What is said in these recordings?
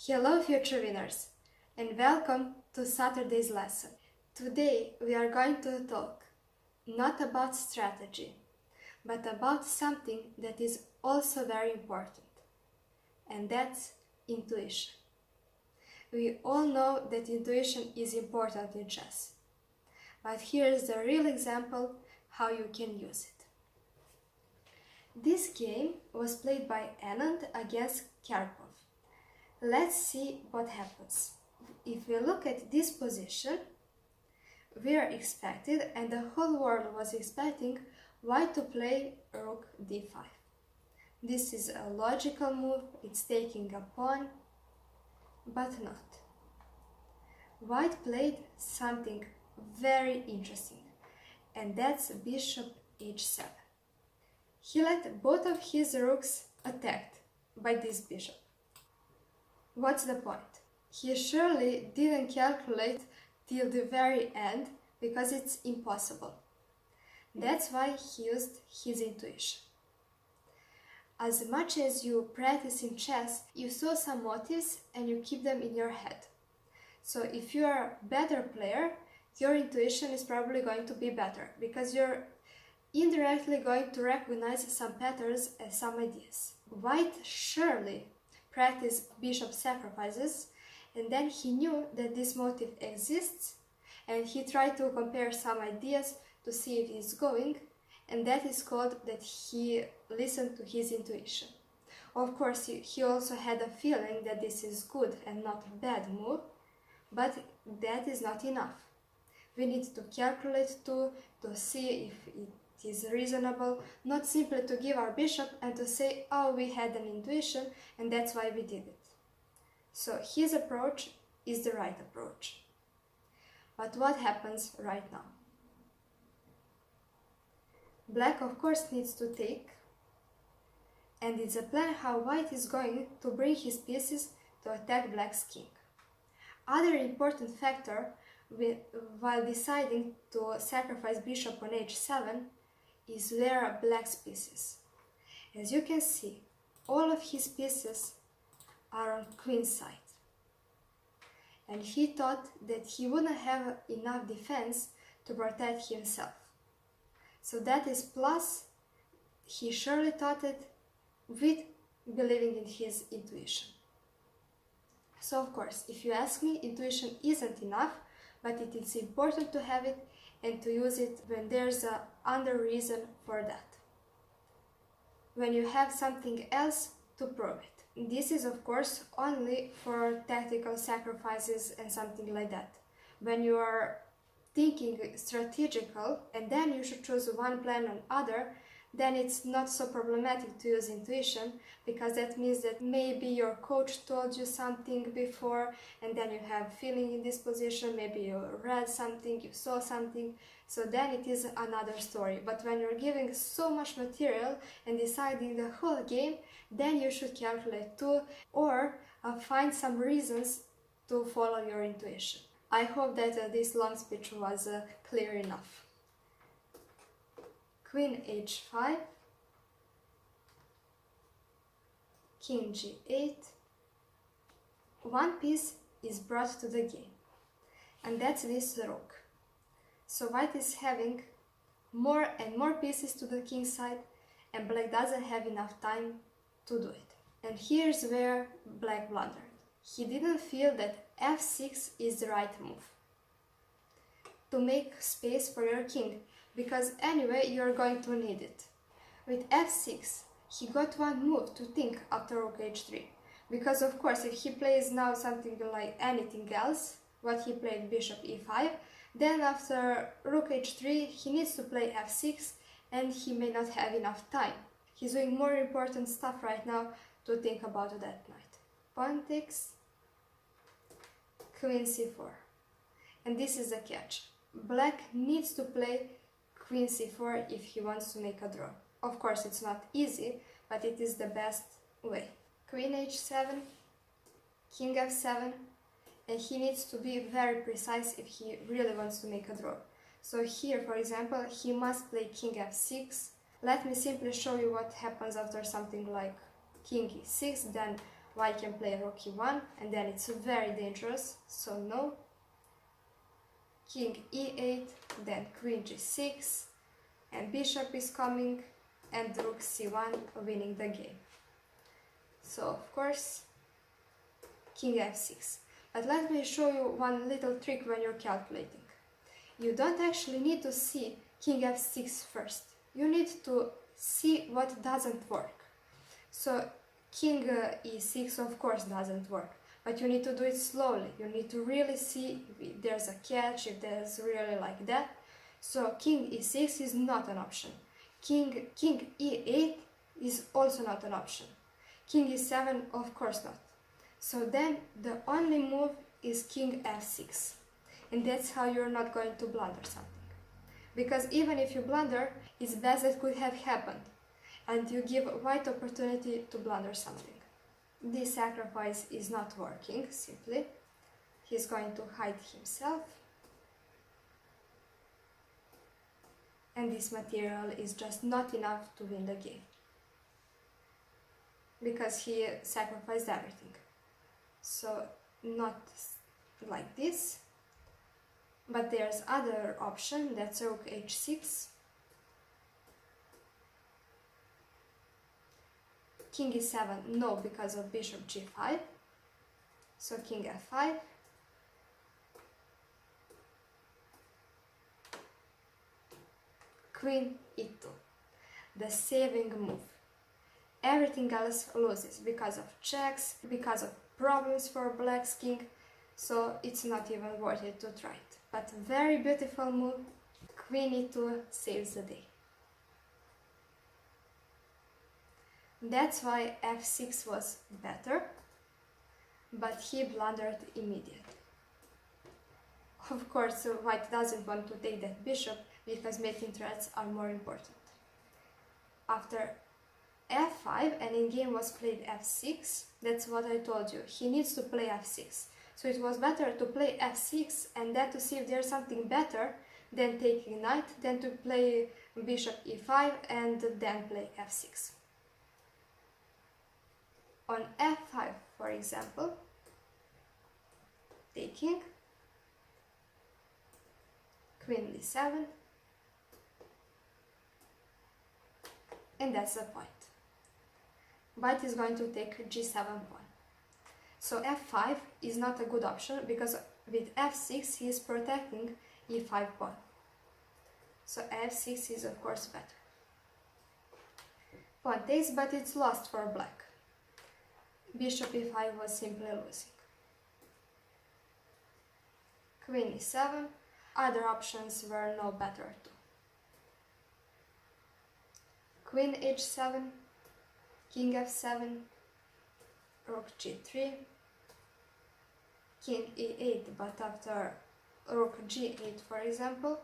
Hello future winners and welcome to Saturday's lesson. Today we are going to talk not about strategy, but about something that is also very important, and that's intuition. We all know that intuition is important in chess, but here is the real example how you can use it. This game was played by Anand against Karpov. Let's see what happens. If we look at this position, we are expected, and the whole world was expecting, white to play rook d5. This is a logical move, it's taking a pawn, but not. White played something very interesting, and that's bishop h7. He let both of his rooks attacked by this bishop. What's the point? He surely didn't calculate till the very end because it's impossible. That's why he used his intuition. As much as you practice in chess, you saw some motives and you keep them in your head. So if you are a better player, your intuition is probably going to be better because you're indirectly going to recognize some patterns and some ideas. White surely practiced bishop sacrifices, and then he knew that this motive exists, and he tried to compare some ideas to see if it's going, and that is called that he listened to his intuition. Of course, he also had a feeling that this is good and not a bad move, but that is not enough. We need to calculate too, to see if it is reasonable, not simply to give our bishop and to say, oh, we had an intuition and that's why we did it. So his approach is the right approach. But what happens right now? Black, of course, needs to take, and it's a plan how white is going to bring his pieces to attack black's king. Other important factor while deciding to sacrifice bishop on h7 is where are black's pieces. As you can see, all of his pieces are on queen's side. And he thought that he wouldn't have enough defense to protect himself. So that is plus, he surely thought it with believing in his intuition. So of course, if you ask me, intuition isn't enough, but it is important to have it and to use it when there's a under reason for that. When you have something else to prove it. This is of course only for tactical sacrifices and something like that. When you are thinking strategical and then you should choose one plan or other, then it's not so problematic to use intuition, because that means that maybe your coach told you something before and then you have feeling in this position, maybe you read something, you saw something, so then it is another story. But when you're giving so much material and deciding the whole game, then you should calculate too, or find some reasons to follow your intuition. I hope that this long speech was clear enough. Queen h5, king g8, one piece is brought to the game, and that's this rook. So white is having more and more pieces to the king side, and black doesn't have enough time to do it. And here's where black blundered. He didn't feel that f6 is the right move to make space for your king, because anyway you're going to need it. With f6, he got one move to think after rook h3, because of course if he plays now something like anything else, what he played bishop e5, then after rook h3 he needs to play f6 and he may not have enough time. He's doing more important stuff right now to think about that night. Pawn takes, queen c4, and this is the catch. Black needs to play queen c4 if he wants to make a draw. Of course it's not easy, but it is the best way. Queen h7, king f7, and he needs to be very precise if he really wants to make a draw. So here, for example, he must play king f6. Let me simply show you what happens after something like king e6, then white can play rook e1, and then it's very dangerous, so no. King e8, then queen g6, and bishop is coming, and rook c1, winning the game. So of course, king f6. But let me show you one little trick when you're calculating. You don't actually need to see king f6 first. You need to see what doesn't work. So king e6 of course doesn't work, but you need to do it slowly. You need to really see if there's a catch, if there's really like that. So king e6 is not an option. King e8 is also not an option. King e7 of course not. So then the only move is king f6. And that's how you're not going to blunder something. Because even if you blunder, it's best that could have happened. And you give white opportunity to blunder something. This sacrifice is not working, simply. He's going to hide himself. And this material is just not enough to win the game. Because he sacrificed everything. So not like this. But there's other option, that's rook h6. King e7, no, because of bishop g5. So king f5. Queen e2, the saving move. Everything else loses because of checks, because of problems for black's king, so it's not even worth it to try it. But very beautiful move. Queen e2 saves the day. That's why f6 was better, but he blundered immediately. Of course, white doesn't want to take that bishop because mating threats are more important. After f5, and in game was played f6, that's what I told you, he needs to play f6. So it was better to play f6 and then to see if there's something better than taking knight, than to play bishop e5 and then play f6. On f5, for example, taking, queen d7, and that's the point. White is going to take g7 pawn. So f5 is not a good option because with f6 he is protecting e5 pawn. So f6 is of course better. Pawn takes, but it's lost for black. Bishop e5 was simply losing. Queen e7, other options were no better too. Queen h7, king f7, rook g3, king e8, but after rook g8 for example,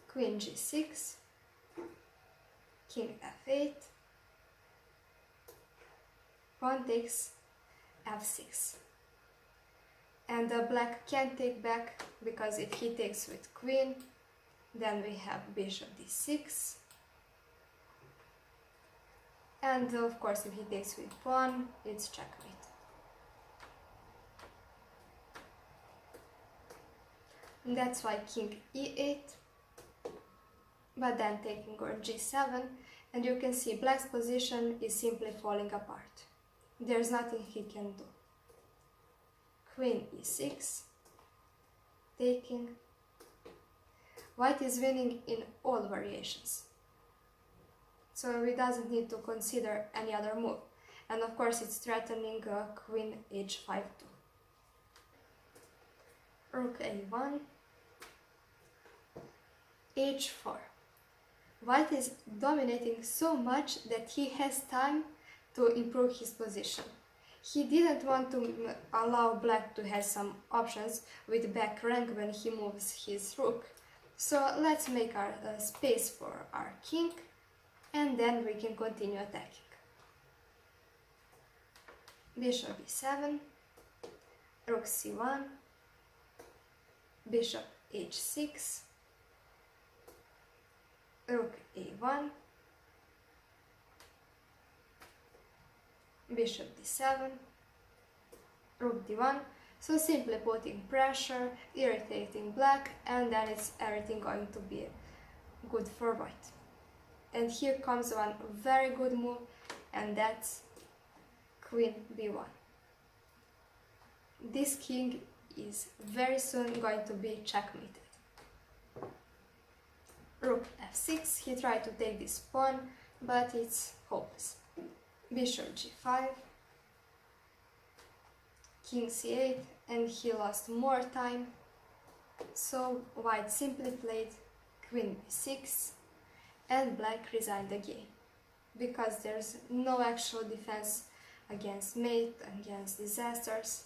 queen g6, king f8, pawn takes f6. And the black can't take back because if he takes with queen, then we have bishop d6. And of course if he takes with pawn, it's checkmate. And that's why king e8, but then taking on g7, and you can see black's position is simply falling apart. There's nothing he can do. Queen e6, taking. White is winning in all variations. So we doesn't need to consider any other move. And of course it's threatening queen h5 too. Rook a1, h4. White is dominating so much that he has time to improve his position. He didn't want to allow black to have some options with back rank when he moves his rook. So let's make our space for our king, and then we can continue attacking. Bishop e7, rook c1, bishop h6, rook a1, bishop d7, rook d1, so simply putting pressure, irritating black, and then it's everything going to be good for white. And here comes one very good move, and that's queen b1. This king is very soon going to be checkmated. Rook f6, he tried to take this pawn, but it's hopeless. Bishop g5, king c8, and he lost more time, so white simply played queen b6, and black resigned the game, because there's no actual defense against mate, against disasters,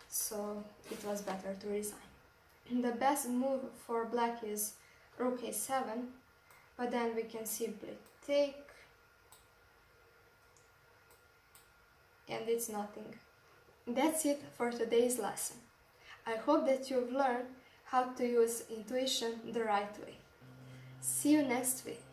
so it was better to resign. The best move for black is rook a7, but then we can simply take, and it's nothing. That's it for today's lesson. I hope that you've learned how to use intuition the right way. See you next week.